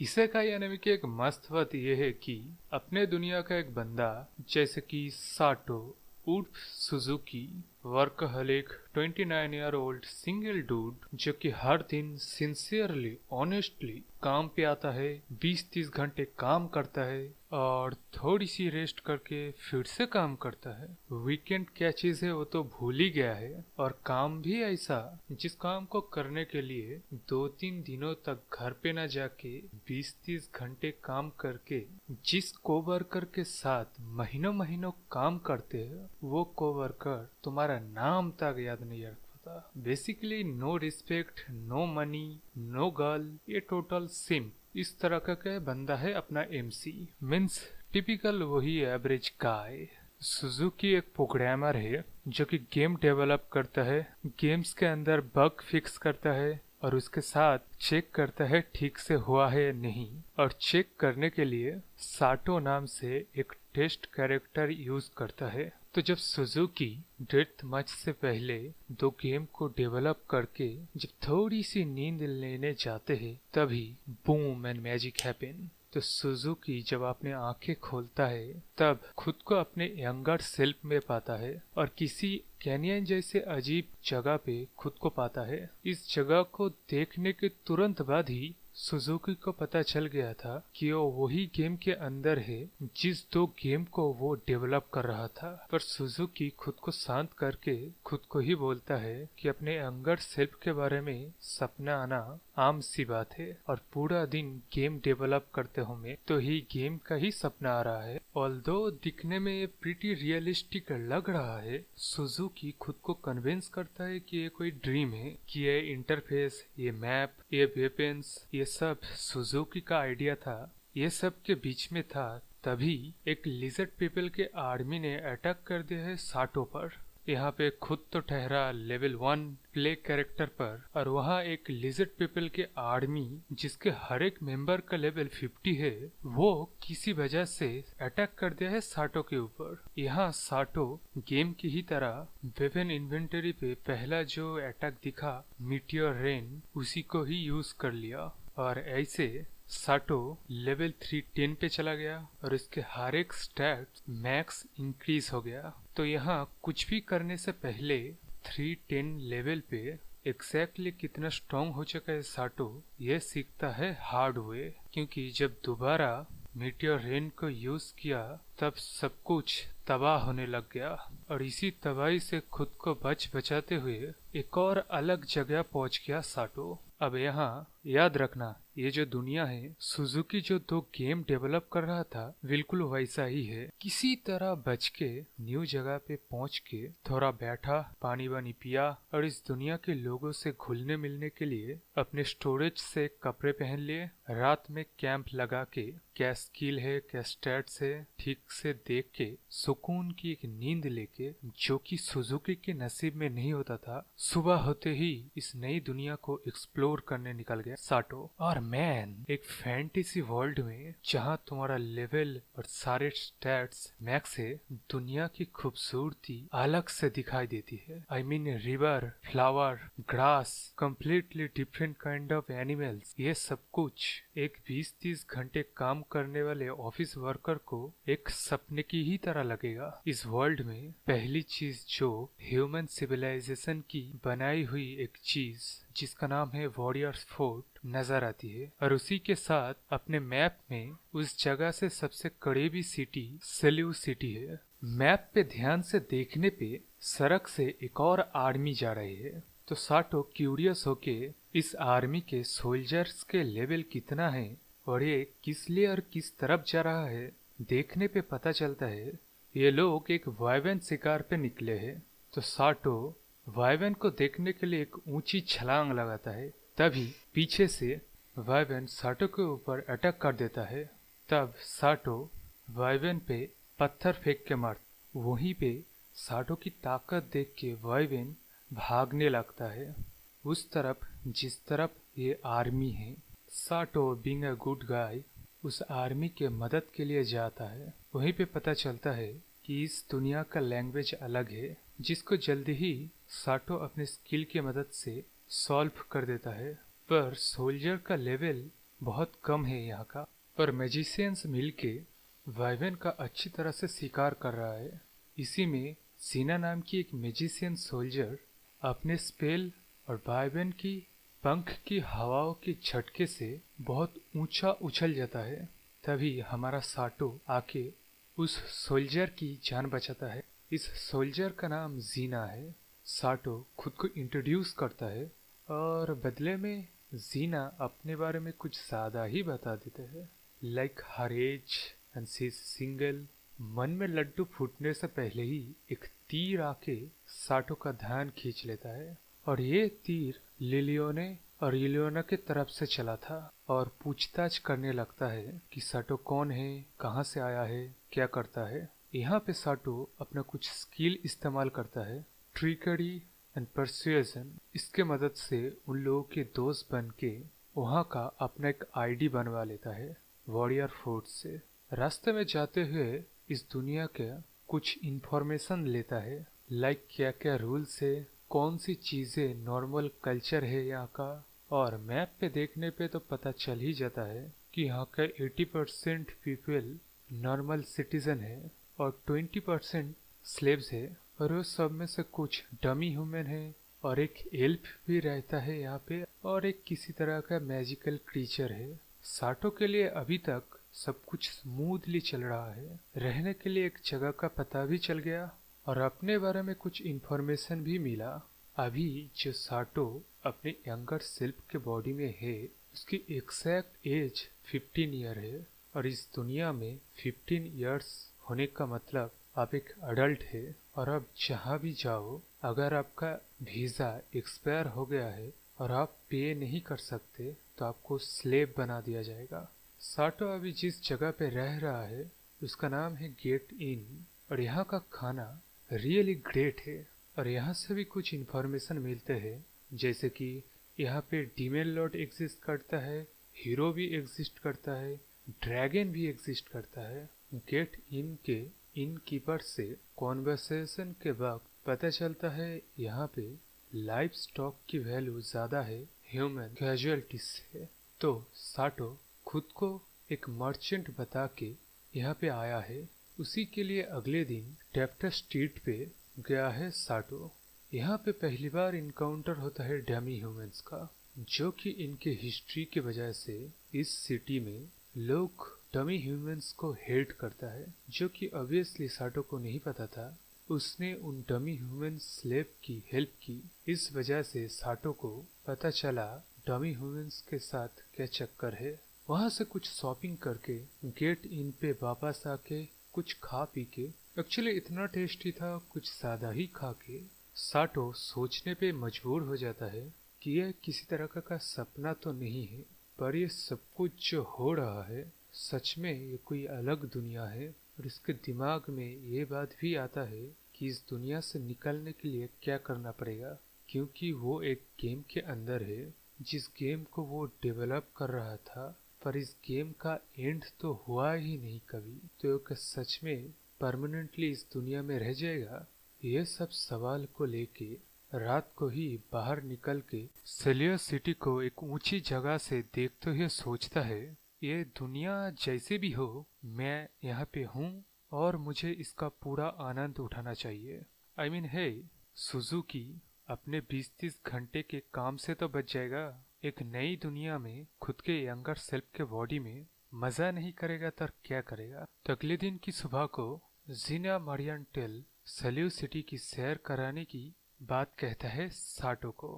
Isekai anime की एक मस्त बात यह है कि अपने दुनिया का एक बंदा जैसे कि साटो उर्फ Suzuki workaholic 29 year old single dude जो कि हर दिन सिंसियरली ऑनेस्टली काम पे आता है, 20-30 घंटे काम करता है और थोड़ी सी रेस्ट करके फिर से काम करता है। वीकेंड क्या चीज है वो तो भूल ही गया है। और काम भी ऐसा जिस काम को करने के लिए 2-3 दिनों तक घर पे न जाके 20-30 घंटे काम करके जिस कोवर्कर के साथ महीनों महीनों काम करते हैं वो कोवर्कर तुम्हारा नाम तक याद नहीं रख पाता। Basically no respect, no money, no girl, ये टोटल सिम इस तरह का बंदा है अपना एमसी। मीन्स टिपिकल वही एवरेज गाय। सुजुकी एक प्रोग्रामर है जो कि गेम डेवलप करता है, गेम्स के अंदर बग फिक्स करता है और उसके साथ चेक करता है ठीक से हुआ है या नहीं। और चेक करने के लिए साटो नाम से एक टेस्ट कैरेक्टर यूज करता है। तो जब सुजुकी डेथ मैच से पहले दो गेम को डेवलप करके जब थोड़ी सी नींद लेने जाते हैं तभी बूम एंड मैजिक हैपन। तो सुजुकी जब अपने आंखें खोलता है तब खुद को अपने यंगर सेल्फ में पाता है और किसी कैनियन जैसे अजीब जगह पे खुद को पाता है। इस जगह को देखने के तुरंत बाद ही सुजुकी को पता चल गया था कि वो वही गेम के अंदर है जिस दो गेम को वो डेवलप कर रहा था। पर सुजुकी खुद को शांत करके खुद को ही बोलता है कि अपने यंगर सेल्फ के बारे में सपना आना आम सी बात है और पूरा दिन गेम डेवलप करते होंगे तो ही गेम का ही सपना आ रहा है। ऑल्दो दिखने में ये प्रीटी रियलिस्टिक लग रहा है, सुजुकी खुद को कन्विंस करता है कि ये कोई ड्रीम है, कि ये इंटरफेस, ये मैप, ये वेपन्स, ये सब सुजुकी का आइडिया था। ये सब के बीच में था तभी एक लिजर्ड पीपल के आर्मी ने अटैक कर दिया है साटो पर। यहाँ पे खुद तो ठहरा लेवल 1 प्ले कैरेक्टर पर और वहाँ एक लिजर्ड पीपल के आर्मी जिसके हर एक मेंबर का लेवल 50 है वो किसी वजह से अटैक कर दिया है साटो के ऊपर। यहाँ साटो गेम की ही तरह वेपन इन्वेंटरी पे पहला जो अटैक दिखा मीटियोर रेन उसी को ही यूज कर लिया और ऐसे साटो लेवल 310 पे चला गया और इसके हर एक स्टैट मैक्स इंक्रीज हो गया। तो यहाँ कुछ भी करने से पहले 310 लेवल पे एग्जैक्टली कितना स्ट्रॉन्ग हो चुका है साटो ये सीखता है हार्ड वे, क्योंकि जब दोबारा मीटियोर रेन को यूज किया तब सब कुछ तबाह होने लग गया और इसी तबाही से खुद को बचाते हुए एक और अलग जगह पहुंच गया साटो। अब यहाँ याद रखना ये जो दुनिया है सुजुकी जो दो गेम डेवलप कर रहा था बिल्कुल वैसा ही है। किसी तरह बच के न्यू जगह पे पहुंच के थोड़ा बैठा, पानी वानी पिया और इस दुनिया के लोगों से घुलने मिलने के लिए अपने स्टोरेज से कपड़े पहन लिए। रात में कैंप लगा के क्या स्किल है क्या स्टैट्स है ठीक से देख के सुकून की एक नींद लेके जो कि सुजुकी के नसीब में नहीं होता था, सुबह होते ही इस नई दुनिया को एक्सप्लोर करने निकल गया साटो। और मैन एक फैंटेसी वर्ल्ड में जहाँ तुम्हारा लेवल और सारे स्टैट्स मैक्स है, दुनिया की खूबसूरती अलग से दिखाई देती है। I mean river, flower, grass, completely different kind of animals, ये सब कुछ एक 20-30 घंटे काम करने वाले ऑफिस वर्कर को एक सपने की ही तरह लगेगा। इस वर्ल्ड में पहली चीज जो ह्यूमन सिविलाइजेशन की बनाई हुई एक चीज जिसका नाम है वॉरियर्स फोर्ट नजर आती है और उसी के साथ अपने मैप में उस जगह से सबसे करीबी सिटी सेल्यू सिटी है। मैप पे ध्यान से देखने पे सड़क से एक और आर्मी जा रही है तो साटो क्यूरियस होके इस आर्मी के सोल्जर्स के लेवल कितना है और ये किस लिए और किस तरफ जा रहा है देखने पे पता चलता है ये लोग एक वाइवन शिकार पे निकले हैं। तो साटो वाइवन को देखने के लिए एक ऊंची छलांग लगाता है, तभी पीछे से वाइवन साटो के ऊपर अटैक कर देता है। तब साटो वाइवन पे पत्थर फेंक के मार, वहीं पे साटो की ताकत देख के वाइवन भागने लगता है उस तरफ जिस तरफ ये आर्मी है। साटो बीइंग अ गुड गाय उस आर्मी के मदद के लिए जाता है। वहीं पे पता चलता है कि इस दुनिया का लैंग्वेज अलग है जिसको जल्दी ही साटो अपने स्किल की मदद से सॉल्व कर देता है। पर सोल्जर का लेवल बहुत कम है यहाँ का, पर मैजिशियंस मिलके वाइवेन का अच्छी तरह से शिकार कर रहा है। इसी में सीना नाम की एक मैजिशियन सोल्जर अपने स्पेल और वाइवेन की पंख की हवाओं के झटके से बहुत ऊंचा उछल जाता है। तभी हमारा साटो आके उस सोल्जर की जान बचाता है। इस सोल्जर का नाम जीना है। साटो खुद को इंट्रोड्यूस करता है और बदले में जीना अपने बारे में कुछ ज्यादा ही बता देते हैं। लाइक हर एज एंड सी सिंगल। मन में लड्डू फूटने से पहले ही एक तीर आके साटो का ध्यान खींच लेता है और ये तीर लिलियोने और इलियोना की तरफ से चला था और पूछताछ करने लगता है कि साटो कौन है, कहाँ से आया है, क्या करता है। यहाँ पे साटो अपना कुछ स्किल इस्तेमाल करता है, ट्रिकरी एंड परसुएजन। इसके मदद से उन लोगों के दोस्त बन के वहाँ का अपना एक आईडी बनवा लेता है वॉरियर फोर्स से। रास्ते में जाते हुए इस दुनिया के कुछ इंफॉर्मेशन लेता है, लाइक क्या क्या रूल्स है, कौन सी चीजें नॉर्मल कल्चर है यहाँ का। और मैप पे देखने पे तो पता चल ही जाता है कि यहाँ का 80% पीपल नॉर्मल सिटीजन है और 20% स्लेव्स है, और वो सब में से कुछ डमी ह्यूमन है और एक एल्फ भी रहता है यहाँ पे, और एक किसी तरह का मैजिकल क्रीचर है। साटो के लिए अभी तक सब कुछ स्मूथली चल रहा है। रहने के लिए एक जगह का पता भी चल गया और अपने बारे में कुछ इन्फॉर्मेशन भी मिला। अभी जो साटो अपने यंगर सेल्फ के बॉडी में है उसकी एग्जैक्ट एज 15 ईयर है, और इस दुनिया में 15 इयर्स होने का मतलब आप एक अडल्ट है। और आप जहाँ भी जाओ, अगर आपका वीजा एक्सपायर हो गया है और आप पे नहीं कर सकते तो आपको स्लेव बना दिया जाएगा। साटो अभी जिस जगह पे रह रहा है उसका नाम है गेट इन, और यहाँ का खाना रियली ग्रेट है। और यहाँ से भी कुछ इन्फॉर्मेशन मिलते हैं, जैसे कि यहाँ पे डीमन लॉर्ड एग्जिस्ट करता है, हीरो भी एग्जिस्ट करता है, ड्रैगन भी एग्जिस्ट करता है। गेट इन के इन कीपर से कॉन्वर्सेशन के वक्त पता चलता है यहाँ पे लाइफ स्टॉक की वैल्यू ज्यादा है ह्यूमन कैजुअलिटी से। तो साटो खुद को एक मर्चेंट बता के यहाँ पे आया है। उसी के लिए अगले दिन डेप्टर स्ट्रीट पे गया है साटो। यहाँ पे पहली बार इनकाउंटर होता है डमी ह्यूमंस का, जो कि इनके हिस्ट्री की वजह से इस सिटी में लोग डमी ह्यूमंस को हेट करता है, जो कि ऑब्वियसली साटो को नहीं पता था। उसने उन डमी ह्यूमन स्लेव की हेल्प की, इस वजह से साटो को पता चला डमी ह्यूमंस के साथ क्या चक्कर है। वहाँ से कुछ शॉपिंग करके गेट इन पे वापस आके कुछ खा पी के, एक्चुअली इतना टेस्टी था कुछ ज्यादा ही खा के, साटो सोचने पे मजबूर हो जाता है कि यह किसी तरह का सपना तो नहीं है, पर ये सब कुछ जो हो रहा है सच में ये कोई अलग दुनिया है। और इसके दिमाग में ये बात भी आता है कि इस दुनिया से निकलने के लिए क्या करना पड़ेगा, क्योंकि वो एक गेम के अंदर है जिस गेम को वो डेवलप कर रहा था, पर इस गेम का एंड तो हुआ ही नहीं कभी। तो क्या सच में परमानेंटली इस दुनिया में रह जाएगा? ये सब सवाल को लेके रात को ही बाहर निकल के सेलियर सिटी को एक ऊंची जगह से देखते हुए सोचता है, ये दुनिया जैसे भी हो मैं यहाँ पे हूँ और मुझे इसका पूरा आनंद उठाना चाहिए। आई मीन है सुजुकी अपने 20-30 घंटे के काम से तो बच जाएगा। एक नई दुनिया में खुद के यंगर सेल्फ के बॉडी में मजा नहीं करेगा तो क्या करेगा। तो अगले दिन की सुबह को जीना मरियंटेल सेल्यू सिटी की सैर कराने की बात कहता है साटो को,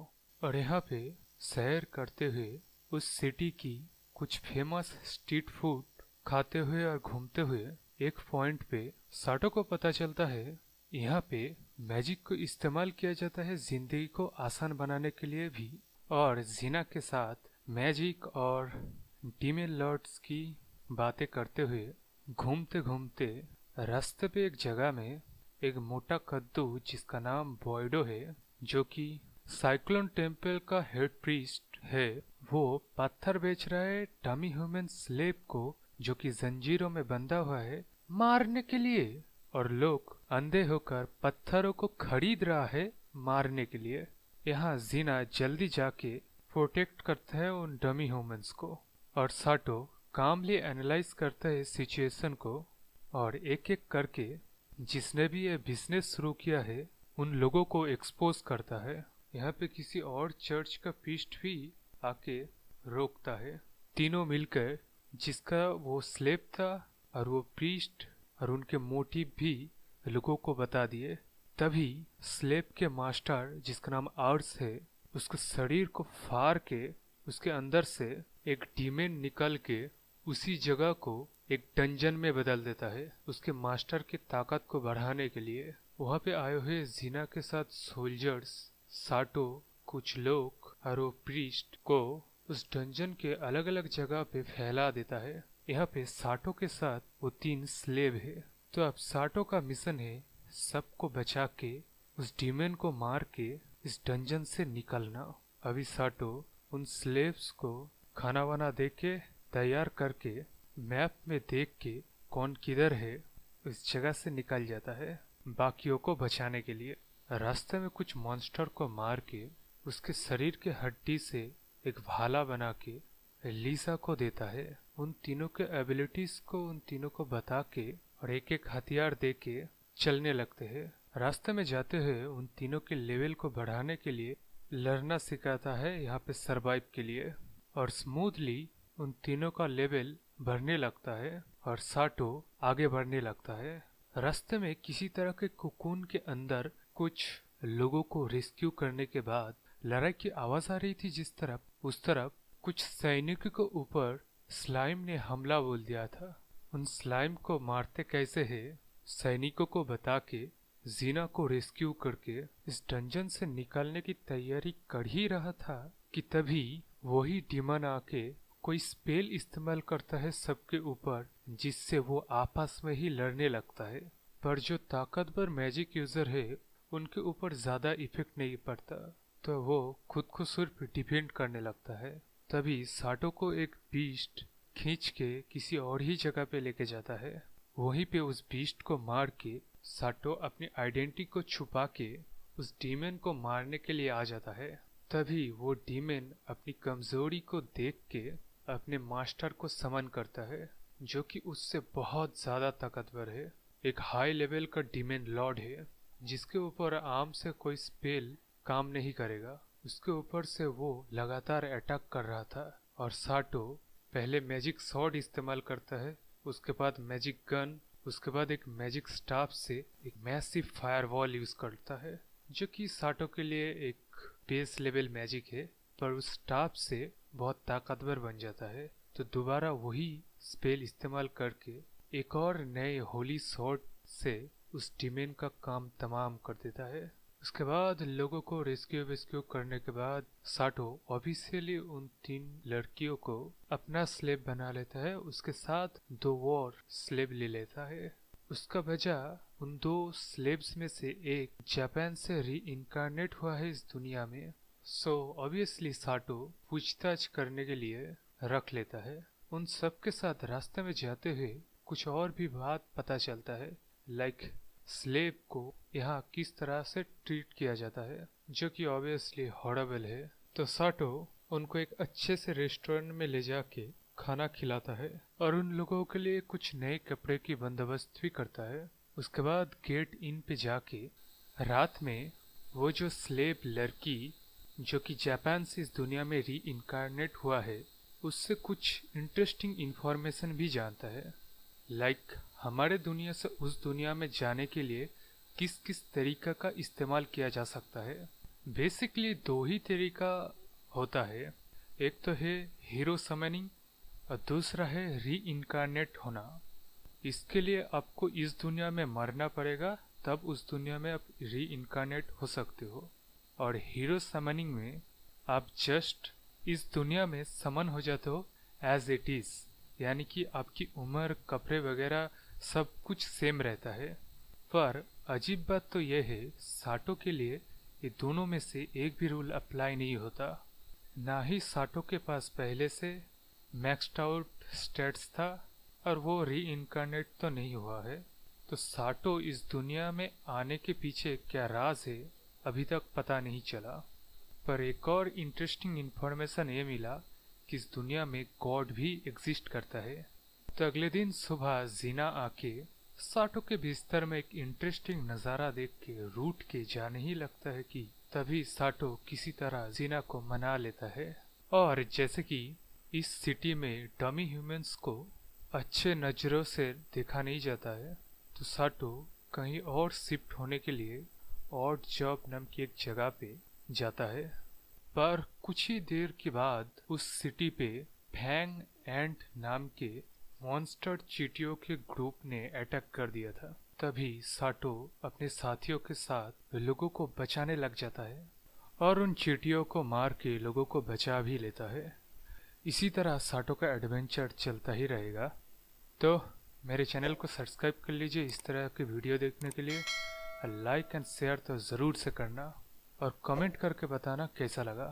और यहाँ पे सैर करते हुए उस सिटी की कुछ फेमस स्ट्रीट फूड खाते हुए और घूमते हुए एक पॉइंट पे साटो को पता चलता है यहाँ पे मैजिक को इस्तेमाल किया जाता है जिंदगी को आसान बनाने के लिए भी। और जीना के साथ मैजिक और डीमन लॉर्ड्स की बातें करते हुए घूमते घूमते रास्ते पे एक जगह में एक मोटा कद्दू जिसका नाम बॉयडो है, जो कि साइक्लोन टेम्पल का हेड प्रीस्ट है, वो पत्थर बेच रहा है डमी ह्यूमन स्लेव को जो कि जंजीरों में बंधा हुआ है मारने के लिए, और लोग अंधे होकर पत्थरों को खरीद रहा है मारने के लिए। यहाँ जीना जल्दी जाके प्रोटेक्ट करता है उन डमी ह्यूमंस को, और साटो कामली एनालाइज करता है सिचुएशन को और एक एक करके जिसने भी ये बिजनेस शुरू किया है उन लोगों को एक्सपोज करता है। यहाँ पे किसी और चर्च का प्रीस्ट भी आके रोकता है। तीनों मिलकर जिसका वो स्लेब था और वो प्रीस्ट और उनके मोटिव भी लोगों को बता दिए। तभी स्लेब के मास्टर जिसका नाम आर्स है उसके शरीर को फाड़ के उसके अंदर से एक डीमन निकल के उसी जगह को एक डंजन में बदल देता है उसके मास्टर की ताकत को बढ़ाने के लिए। वहाँ पे आए हुए जीना के साथ सोल्जर्स, साटो, कुछ लोग और वो प्रीस्ट को उस डंजन के अलग अलग जगह पे फैला देता है। यहाँ पे साटो के साथ वो 3 स्लेव है। तो अब साटो का मिशन है सबको बचा के उस डीमन को मार के इस डंजन से निकलना। अभी साटो उन स्लेव्स को खाना वाना दे के तैयार करके मैप में देख के कौन किधर है उस जगह से निकल जाता है बाकियों को बचाने के लिए। रास्ते में कुछ मॉन्स्टर को मार के उसके शरीर के हड्डी से एक भाला बना के लीसा को देता है। उन तीनों के एबिलिटीज को उन तीनों को बता के और एक एक हथियार दे के चलने लगते हैं। रास्ते में जाते हुए उन तीनों के लेवल को बढ़ाने के लिए लड़ना सिखाता है यहाँ पे सरवाइव के लिए। और स्मूथली उन तीनों का लेवल बढ़ने लगता है और साटो आगे बढ़ने लगता है। रास्ते में किसी तरह के कुकून के अंदर कुछ लोगों को रेस्क्यू करने के बाद लड़ाई की आवाज आ रही थी जिस तरफ उस तरफ कुछ सैनिकों के ऊपर स्लाइम ने हमला बोल दिया था। उन स्लाइम को मारते कैसे है सैनिकों को बता के जीना को रेस्क्यू करके इस डंजन से निकलने की तैयारी कर ही रहा था कि तभी वही डीमन आके कोई स्पेल इस्तेमाल करता है सबके ऊपर जिससे वो आपस में ही लड़ने लगता है। पर जो ताकतवर मैजिक यूजर है उनके ऊपर ज्यादा इफेक्ट नहीं पड़ता तो वो खुद को सिर्फ डिफेंड करने लगता है। तभी साटो को एक बीस्ट खींच के किसी और ही जगह पे लेके जाता है। वहीं पे उस बीस्ट को मार के साटो अपनी आइडेंटिटी को छुपा के उस डीमन को मारने के लिए आ जाता है। तभी वो डीमन अपनी कमजोरी को देख के अपने मास्टर को समन करता है जो कि उससे बहुत ज्यादा ताकतवर है। एक हाई लेवल का डीमन लॉर्ड है जिसके ऊपर आर्म से कोई स्पेल काम नहीं करेगा। उसके ऊपर से वो लगातार अटैक कर रहा था और साटो पहले मैजिक सॉर्ड इस्तेमाल करता है, उसके बाद मैजिक गन, उसके बाद एक मैजिक स्टाफ से एक मैसिव फायरवॉल यूज करता है जो कि साटो के लिए एक बेस लेवल मैजिक है पर उस स्टाफ से बहुत ताकतवर बन जाता है। तो दोबारा वही स्पेल इस्तेमाल करके एक और नए होली सॉर्ड से उस डीमन का काम तमाम कर देता है। उसके बाद लोगों को रेस्क्यू करने के बाद साटो ऑफिशियली उन 3 लड़कियों को अपना स्लेव बना लेता है। उसके साथ 2 और स्लेव ले लेता है। उसका वजह उन 2 स्लेव्स में से एक जापान से री इनकारनेट हुआ है इस दुनिया में। सो ऑब्वियसली साटो पूछताछ करने के लिए रख लेता है। उन सब के साथ रास्ते में जाते हुए कुछ और भी बात पता चलता है लाइक स्लेव को यहाँ किस तरह से ट्रीट किया जाता है जो कि ऑब्वियसली हॉरेबल है। तो साटो उनको एक अच्छे से रेस्टोरेंट में ले जाके खाना खिलाता है और उन लोगों के लिए कुछ नए कपड़े की बंदोबस्त भी करता है। उसके बाद गेट इन पे जाके रात में वो जो स्लेव लड़की जो कि जापान से इस दुनिया में री इनकारनेट हुआ है उससे कुछ इंटरेस्टिंग इंफॉर्मेशन भी जानता है लाइक हमारे दुनिया से उस दुनिया में जाने के लिए किस किस तरीका का इस्तेमाल किया जा सकता है। बेसिकली 2 ही तरीका होता है, एक तो है हीरो समनिंग और दूसरा है री इनकारनेट होना। इसके लिए आपको इस दुनिया में मरना पड़ेगा तब उस दुनिया में आप री इनकारनेट हो सकते हो। और हीरो समनिंग में आप जस्ट इस दुनिया में समन हो जाते हो एज इट इज, यानी कि आपकी उम्र, कपड़े वगैरह सब कुछ सेम रहता है। पर अजीब बात तो यह है साटो के लिए ये दोनों में से एक भी रूल अप्लाई नहीं होता। ना ही साटो के पास पहले से मैक्स्ड आउट स्टेट्स था और वो री इनकारनेट तो नहीं हुआ है। तो साटो इस दुनिया में आने के पीछे क्या राज है अभी तक पता नहीं चला। पर एक और इंटरेस्टिंग इन्फॉर्मेशन ये मिला कि इस दुनिया में गॉड भी एग्जिस्ट करता है। तो अगले दिन सुबह जीना आके साटो के बिस्तर में एक इंटरेस्टिंग नज़ारा देख के रूठ के जाने ही लगता है कि तभी साटो किसी तरह जीना को मना लेता है। और जैसे कि इस सिटी में डमी ह्यूमंस को अच्छे नज़रों से देखा नहीं जाता है, तो साटो कहीं और शिफ्ट होने के लिए ऑड जॉब नाम की एक जगह पे जाता है। पर कुछ ही देर के बाद उस सिटी पे फैंग एंड नाम के मॉन्स्टर चींटियों के ग्रुप ने अटैक कर दिया था। तभी साटो अपने साथियों के साथ लोगों को बचाने लग जाता है और उन चींटियों को मार के लोगों को बचा भी लेता है। इसी तरह साटो का एडवेंचर चलता ही रहेगा। तो मेरे चैनल को सब्सक्राइब कर लीजिए इस तरह के वीडियो देखने के लिए। लाइक एंड शेयर तो ज़रूर से करना और कमेंट करके बताना कैसा लगा।